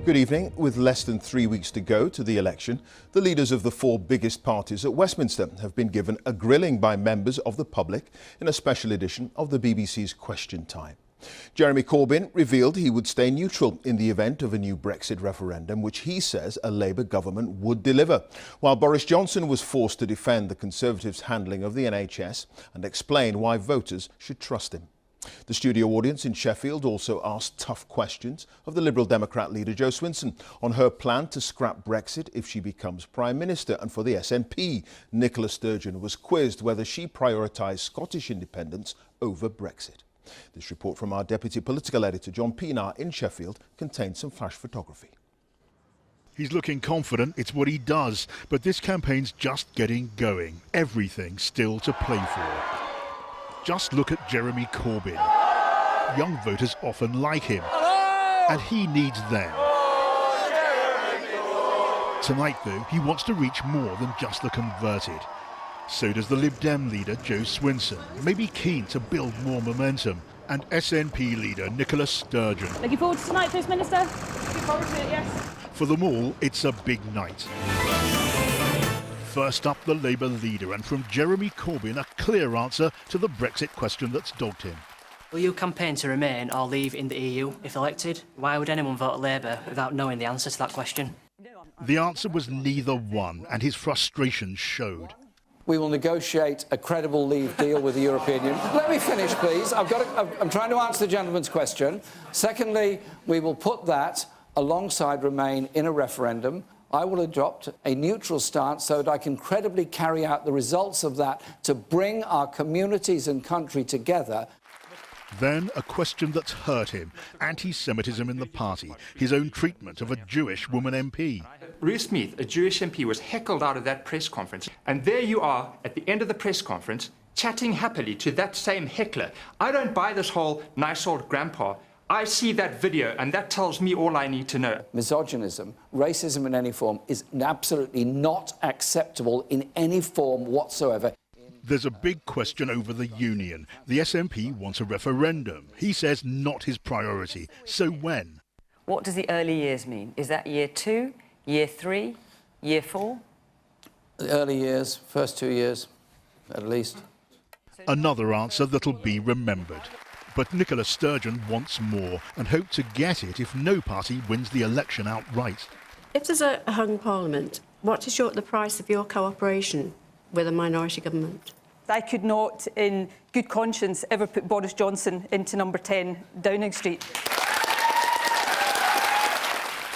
Good evening. With less than 3 weeks to go to the election, the leaders of the four biggest parties at Westminster have been given a grilling by members of the public in a special edition of the BBC's Question Time. Jeremy Corbyn revealed he would stay neutral in the event of a new Brexit referendum, which he says a Labour government would deliver, while Boris Johnson was forced to defend the Conservatives' handling of the NHS and explain why voters should trust him. The studio audience in Sheffield also asked tough questions of the Liberal Democrat leader Jo Swinson on her plan to scrap Brexit if she becomes Prime Minister. And for the SNP, Nicola Sturgeon was quizzed whether she prioritised Scottish independence over Brexit. This report from our Deputy Political Editor John Pienaar in Sheffield contains some flash photography. He's looking confident, it's what he does, but this campaign's just getting going. Everything still to play for. Just look at Jeremy Corbyn. Young voters often like him, and he needs them. Tonight, though, he wants to reach more than just the converted. So does the Lib Dem leader Jo Swinson, maybe keen to build more momentum, and SNP leader Nicola Sturgeon. Looking forward to tonight, First Minister? Looking forward to it, yes. For them all, it's a big night. First up, the Labour leader, and from Jeremy Corbyn, a clear answer to the Brexit question that's dogged him. Will you campaign to remain or leave in the EU if elected? Why would anyone vote Labour without knowing the answer to that question? The answer was neither one, and his frustration showed. We will negotiate a credible leave deal with the European Union. Let me finish, please. I'm trying to answer the gentleman's question. Secondly, we will put that alongside Remain in a referendum. I will adopt a neutral stance so that I can credibly carry out the results of that to bring our communities and country together. Then a question that's hurt him, anti-Semitism in the party, his own treatment of a Jewish woman MP. Ruth Smith, a Jewish MP, was heckled out of that press conference. And there you are, at the end of the press conference, chatting happily to that same heckler. I don't buy this whole nice old grandpa. I see that video, and that tells me all I need to know. Misogynism, racism in any form, is absolutely not acceptable in any form whatsoever. There's a big question over the union. The SNP wants a referendum. He says not his priority. So when? What does the early years mean? Is that year 2, year 3, year 4? The early years, first 2 years, at least. Another answer that'll be remembered. But Nicola Sturgeon wants more and hopes to get it if no party wins the election outright. If there's a hung parliament, what is the price of your cooperation with a minority government? I could not, in good conscience, ever put Boris Johnson into number 10 Downing Street.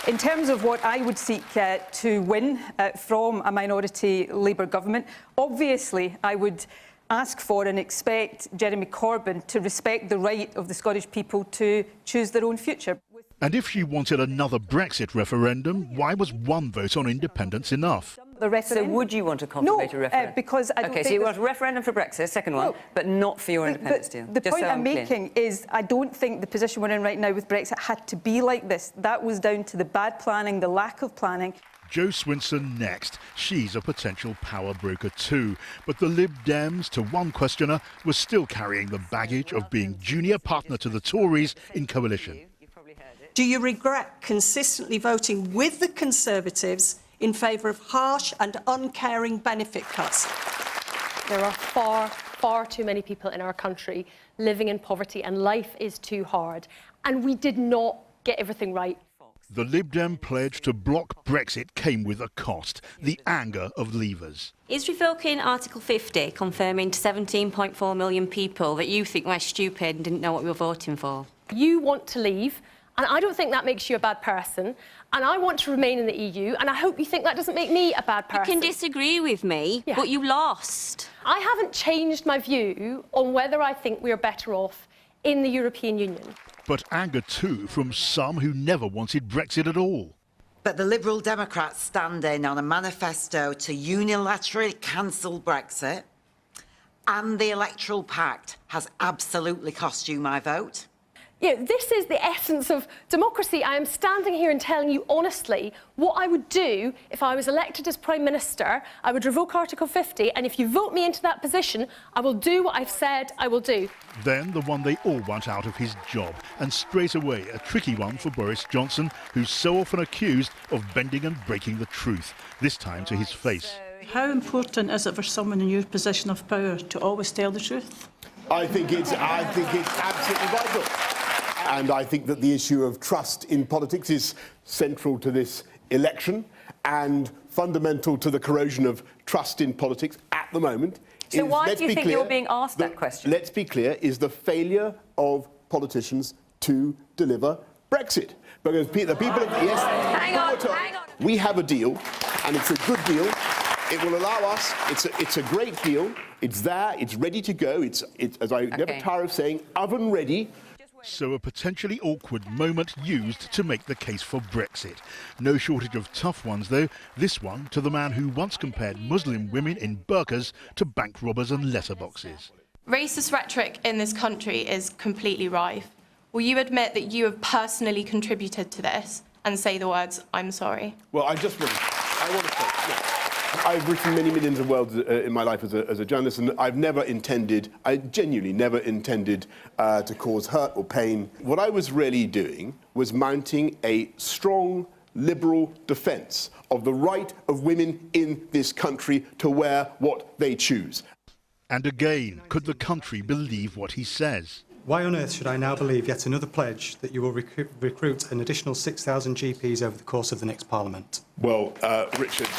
In terms of what I would seek to win from a minority Labour government, obviously I would ask for and expect Jeremy Corbyn to respect the right of the Scottish people to choose their own future. And if she wanted another Brexit referendum, why was one vote on independence enough? So would you want a confirmatory referendum? Because I don't OK, so you want a referendum for Brexit, second one, but not for your independence deal? The point I'm making is I don't think the position we're in right now with Brexit had to be like this. That was down to the bad planning, the lack of planning. Jo Swinson next. She's a potential power broker too. But the Lib Dems, to one questioner, was still carrying the baggage of being junior partner to the Tories in coalition. Do you regret consistently voting with the Conservatives in favour of harsh and uncaring benefit cuts? There are far too many people in our country living in poverty, and life is too hard. And we did not get everything right. The Lib Dem pledge to block Brexit came with a cost, the anger of leavers. Is revoking Article 50 confirming to 17.4 million people that you think we're stupid and didn't know what we were voting for? You want to leave, and I don't think that makes you a bad person, and I want to remain in the EU, and I hope you think that doesn't make me a bad person. You can disagree with me, but you lost. I haven't changed my view on whether I think we are better off in the European Union. But anger too from some who never wanted Brexit at all. But the Liberal Democrats stand in on a manifesto to unilaterally cancel Brexit, and the Electoral Pact has absolutely cost you my vote. You know, this is the essence of democracy. I am standing here and telling you honestly what I would do if I was elected as Prime Minister. I would revoke Article 50, and if you vote me into that position, I will do what I've said I will do. Then the one they all want out of his job, and straight away a tricky one for Boris Johnson, who's so often accused of bending and breaking the truth, this time to his face. How important is it for someone in your position of power to always tell the truth? I think it's absolutely vital. And I think that the issue of trust in politics is central to this election and fundamental to the corrosion of trust in politics at the moment. So why do you think you're being asked that question? Let's be clear, is the failure of politicians to deliver Brexit. Because the people of... Yes, hang on. We have a deal, and it's a good deal. It will allow us, it's a great deal. It's there, it's ready to go. It's as I never tire of saying, oven ready. So a potentially awkward moment used to make the case for Brexit. No shortage of tough ones, though. This one to the man who once compared Muslim women in burqas to bank robbers and letterboxes. Racist rhetoric in this country is completely rife. Will you admit that you have personally contributed to this and say the words, "I'm sorry"? Well, I want to say, yeah. I've written many millions of words in my life as a journalist, and I genuinely never intended to cause hurt or pain. What I was really doing was mounting a strong liberal defence of the right of women in this country to wear what they choose. And again, could the country believe what he says? Why on earth should I now believe yet another pledge that you will recruit an additional 6,000 GPs over the course of the next Parliament? Well, Richard,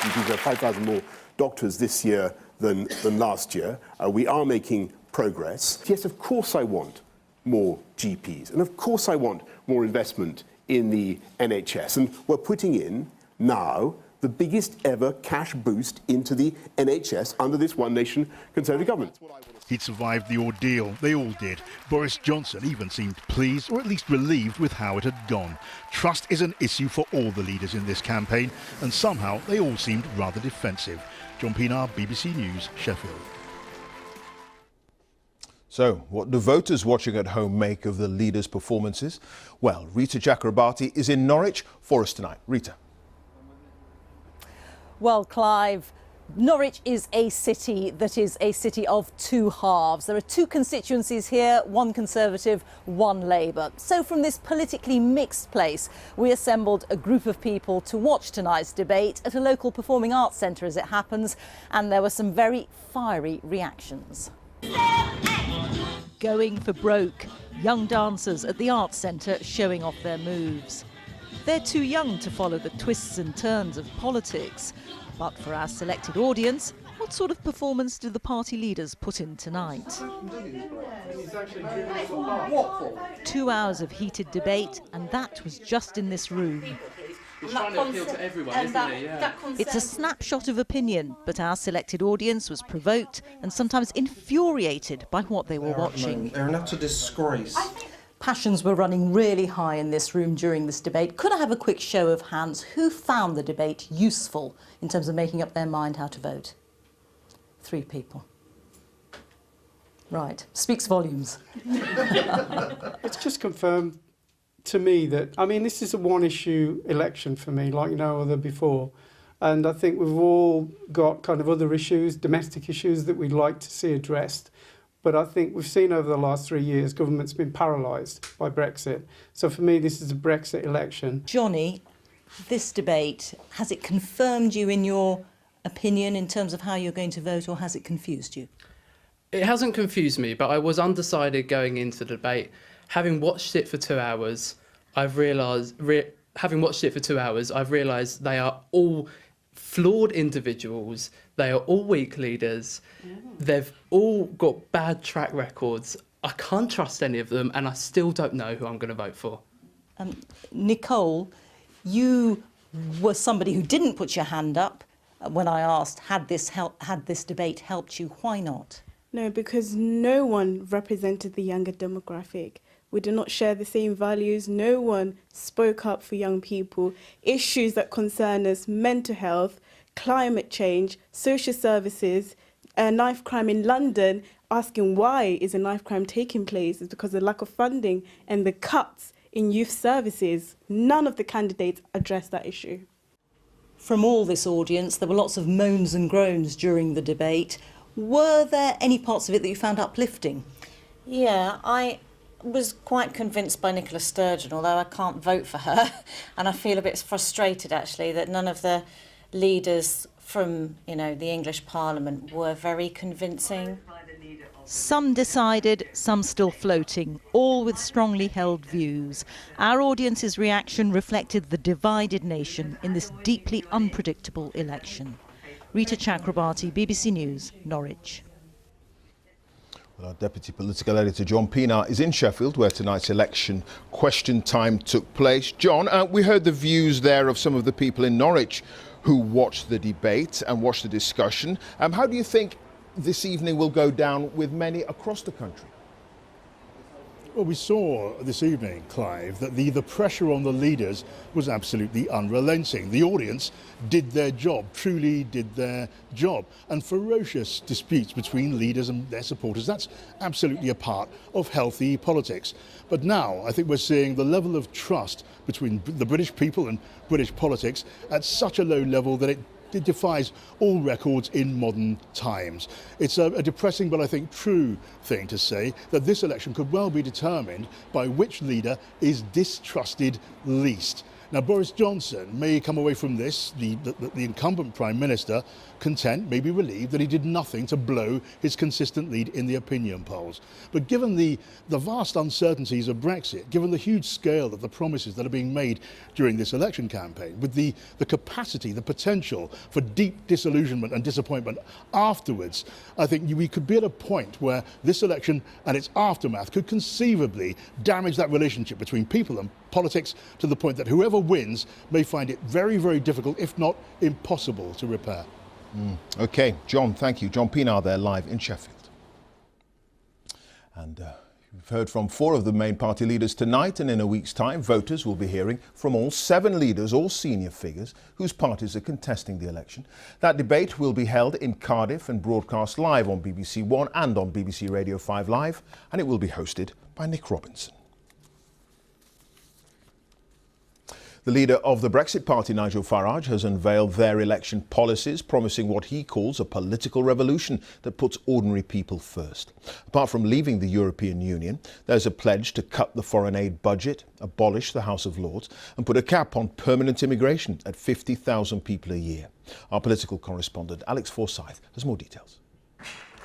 GPs have 5,000 more doctors this year than last year. We are making progress. Yes, of course I want more GPs, and of course I want more investment in the NHS. And we're putting in now the biggest ever cash boost into the NHS under this One Nation Conservative government. He'd survived the ordeal. They all did. Boris Johnson even seemed pleased, or at least relieved, with how it had gone. Trust is an issue for all the leaders in this campaign, and somehow they all seemed rather defensive. John Pinar, BBC News, Sheffield. So, what do voters watching at home make of the leaders' performances? Well, Rita Chakrabarti is in Norwich for us tonight. Rita. Well, Clive, Norwich is a city that is a city of two halves. There are two constituencies here, one Conservative, one Labour. So from this politically mixed place, we assembled a group of people to watch tonight's debate at a local performing arts centre, as it happens, and there were some very fiery reactions. Going for broke, young dancers at the arts centre showing off their moves. They're too young to follow the twists and turns of politics. But for our selected audience, what sort of performance do the party leaders put in tonight? 2 hours of heated debate, and that was just in this room. It's trying to appeal to everyone, isn't it? Yeah. It's a snapshot of opinion, but our selected audience was provoked and sometimes infuriated by what they were watching. They're an utter disgrace. Passions were running really high in this room during this debate. Could I have a quick show of hands? Who found the debate useful in terms of making up their mind how to vote? 3 people. Right, speaks volumes. It's just confirmed to me that, I mean, this is a one-issue election for me, like no other before. And I think we've all got kind of other issues, domestic issues that we'd like to see addressed. But I think we've seen over the last 3 years, government's been paralysed by Brexit. So for me, this is a Brexit election. Johnny, this debate, has it confirmed you in your opinion in terms of how you're going to vote, or has it confused you? It hasn't confused me, but I was undecided going into the debate. Having watched it for 2 hours, I've realised they are all flawed individuals. They are all weak leaders. They've all got bad track records. I can't trust any of them, and I still don't know who I'm going to vote for. Nicole, you were somebody who didn't put your hand up when I asked, had this debate helped you? Why not? No, because no one represented the younger demographic. We do not share the same values. No one spoke up for young people. Issues that concern us, mental health, climate change, social services, a knife crime in London, asking why is a knife crime taking place is because of the lack of funding and the cuts in youth services. None of the candidates address that issue. From all this audience, there were lots of moans and groans during the debate. Were there any parts of it that you found uplifting? Yeah, I was quite convinced by Nicola Sturgeon, although I can't vote for her. And I feel a bit frustrated, actually, that none of the leaders from, the English Parliament were very convincing. Some decided, some still floating, all with strongly held views. Our audience's reaction reflected the divided nation in this deeply unpredictable election. Rita Chakrabarti, BBC News, Norwich. Well, our Deputy Political Editor John Pienaar is in Sheffield, where tonight's election question time took place. John, we heard the views there of some of the people in Norwich who watched the debate and watched the discussion. How do you think this evening will go down with many across the country? Well, we saw this evening, Clive, that the pressure on the leaders was absolutely unrelenting. The audience did their job, truly did their job. And ferocious disputes between leaders and their supporters, that's absolutely a part of healthy politics. But now I think we're seeing the level of trust between the British people and British politics at such a low level that it defies all records in modern times. It's a depressing but I think true thing to say that this election could well be determined by which leader is distrusted least. Now, Boris Johnson may come away from this, the incumbent Prime Minister, content, maybe relieved, that he did nothing to blow his consistent lead in the opinion polls. But given the vast uncertainties of Brexit, given the huge scale of the promises that are being made during this election campaign, with the capacity, the potential for deep disillusionment and disappointment afterwards, I think we could be at a point where this election and its aftermath could conceivably damage that relationship between people and politics to the point that whoever wins may find it very, very difficult, if not impossible, to repair. OK, John, thank you. John Pienaar there live in Sheffield. And we've heard from 4 of the main party leaders tonight, and in a week's time, voters will be hearing from all 7 leaders, all senior figures, whose parties are contesting the election. That debate will be held in Cardiff and broadcast live on BBC One and on BBC Radio 5 Live, and it will be hosted by Nick Robinson. The leader of the Brexit Party, Nigel Farage, has unveiled their election policies, promising what he calls a political revolution that puts ordinary people first. Apart from leaving the European Union, there's a pledge to cut the foreign aid budget, abolish the House of Lords and put a cap on permanent immigration at 50,000 people a year. Our political correspondent, Alex Forsyth, has more details.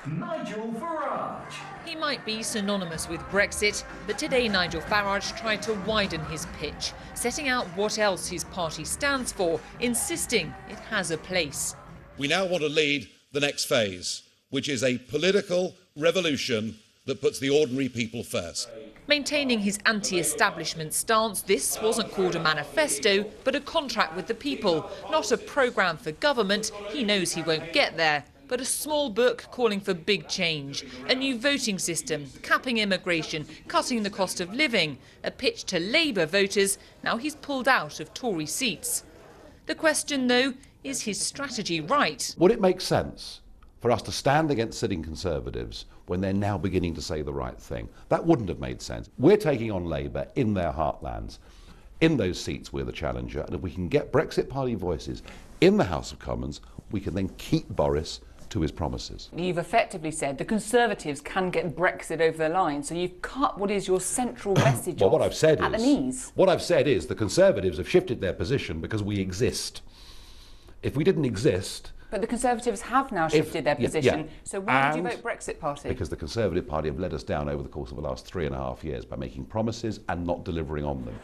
Nigel Farage. He might be synonymous with Brexit, but today Nigel Farage tried to widen his pitch, setting out what else his party stands for, insisting it has a place. We now want to lead the next phase, which is a political revolution that puts the ordinary people first. Maintaining his anti-establishment stance, this wasn't called a manifesto, but a contract with the people, not a programme for government. He knows he won't get there. But a small book calling for big change, a new voting system, capping immigration, cutting the cost of living, a pitch to Labour voters. Now he's pulled out of Tory seats. The question, though, is his strategy right? Would it make sense for us to stand against sitting Conservatives when they're now beginning to say the right thing? That wouldn't have made sense. We're taking on Labour in their heartlands. In those seats, we're the challenger. And if we can get Brexit Party voices in the House of Commons, we can then keep Boris to his promises. You've effectively said the Conservatives can get Brexit over the line, so you've cut what is your central message well, what I've said at the knees. What I've said is the Conservatives have shifted their position because we exist. If we didn't exist... But the Conservatives have now shifted their position, yeah. So why did you vote Brexit Party? Because the Conservative Party have let us down over the course of the last 3.5 years by making promises and not delivering on them.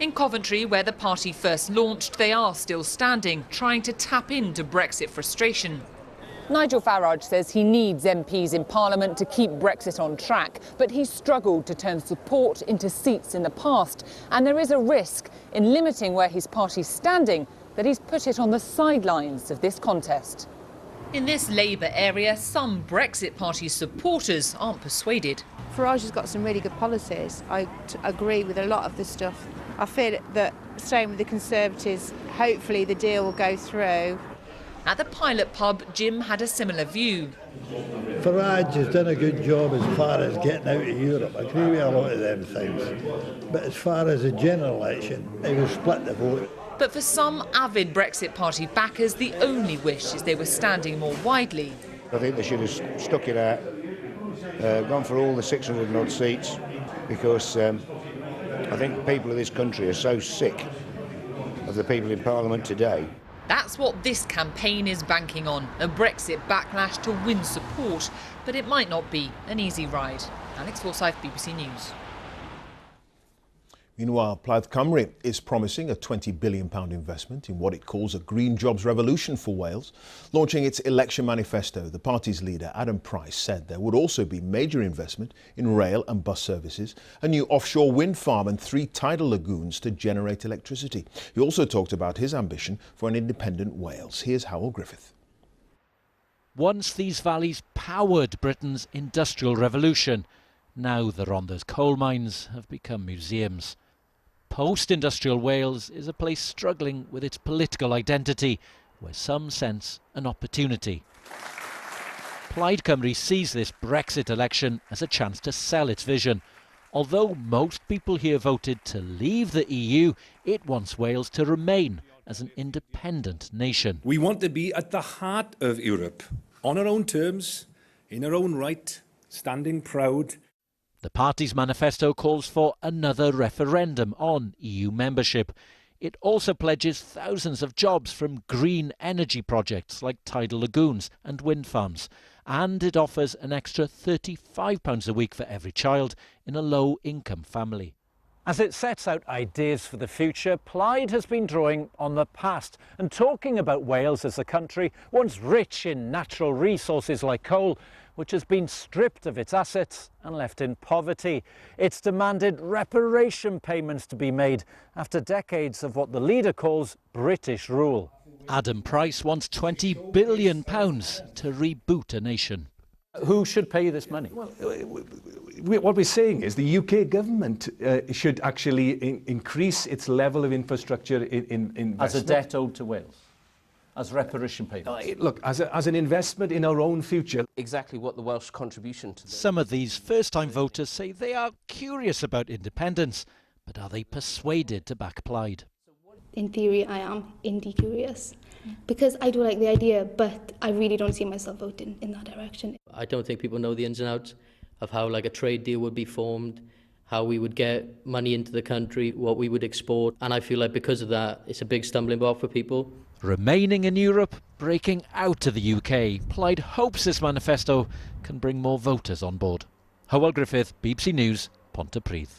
In Coventry, where the party first launched, they are still standing, trying to tap into Brexit frustration. Nigel Farage says he needs MPs in Parliament to keep Brexit on track, but he's struggled to turn support into seats in the past. And there is a risk in limiting where his party's standing that he's put it on the sidelines of this contest. In this Labour area, some Brexit Party supporters aren't persuaded. Farage has got some really good policies. I agree with a lot of the stuff. I feel that staying with the Conservatives, hopefully the deal will go through. At the pilot pub, Jim had a similar view. Farage has done a good job as far as getting out of Europe. I agree with a lot of them things. But as far as a general election, it will split the vote. But for some avid Brexit Party backers, the only wish is they were standing more widely. I think they should have stuck it out, gone for all the 600 and odd seats, because I think people of this country are so sick of the people in Parliament today. That's what this campaign is banking on, a Brexit backlash to win support. But it might not be an easy ride. Alex Forsyth, BBC News. Meanwhile, Plaid Cymru is promising a £20 billion investment in what it calls a green jobs revolution for Wales. Launching its election manifesto, the party's leader, Adam Price, said there would also be major investment in rail and bus services, a new offshore wind farm and 3 tidal lagoons to generate electricity. He also talked about his ambition for an independent Wales. Here's Howell Griffith. Once these valleys powered Britain's industrial revolution, now the Rhondda's coal mines have become museums. Post-industrial Wales is a place struggling with its political identity, where some sense an opportunity. Plaid Cymru sees this Brexit election as a chance to sell its vision. Although most people here voted to leave the EU, it wants Wales to remain as an independent nation. We want to be at the heart of Europe, on our own terms, in our own right, standing proud. The party's manifesto calls for another referendum on EU membership. It also pledges thousands of jobs from green energy projects like tidal lagoons and wind farms. And it offers an extra £35 a week for every child in a low-income family. As it sets out ideas for the future, Plaid has been drawing on the past and talking about Wales as a country once rich in natural resources like coal, which has been stripped of its assets and left in poverty. It's demanded reparation payments to be made after decades of what the leader calls British rule. Adam Price wants £20 billion to reboot a nation. Who should pay this money? Well, what we're saying is the UK government should actually increase its level of infrastructure in investment. As a debt owed to Wales? As reparation payments? Look, as an investment in our own future. Exactly what the Welsh contribution to this. Some of these first-time voters say they are curious about independence, but are they persuaded to back Plaid? In theory, I am indie curious because I do like the idea, but I really don't see myself voting in that direction. I don't think people know the ins and outs of how like a trade deal would be formed, how we would get money into the country, what we would export. And I feel like because of that, it's a big stumbling block for people. Remaining in Europe, breaking out of the UK, Plaid hopes this manifesto can bring more voters on board. Howell Griffith, BBC News, Pontypridd.